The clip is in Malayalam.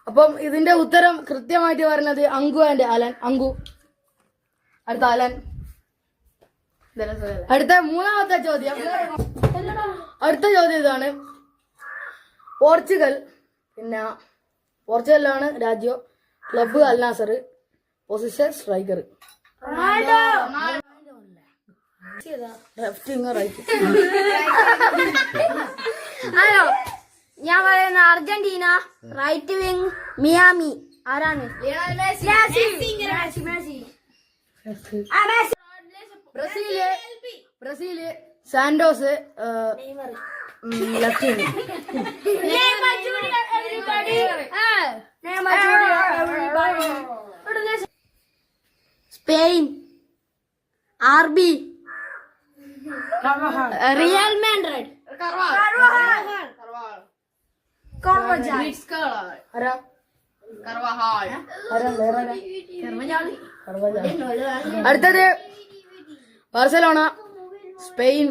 അപ്പം ഇതിന്റെ ഉത്തരം കൃത്യമായിട്ട് പറഞ്ഞത് അങ്കു ആൻഡ് അലൻ. അങ്കു. അടുത്ത അലൻ. അടുത്ത മൂന്നാമത്തെ ചോദ്യം. അടുത്ത ചോദ്യം ഇതാണ്. പോർച്ചുഗൽ, പിന്നെ പോർച്ചുഗലിലാണ് രാജ്യം. Club Al Nassr. Position striker. Hello, ഞാൻ പറയുന്ന അർജന്റീന. Right wing Miami. ആരാണ്? Brazil Santos. Left wing. Spain RB. Real Madrid. അടുത്തത് ബാർസലോണ, സ്പെയിൻ,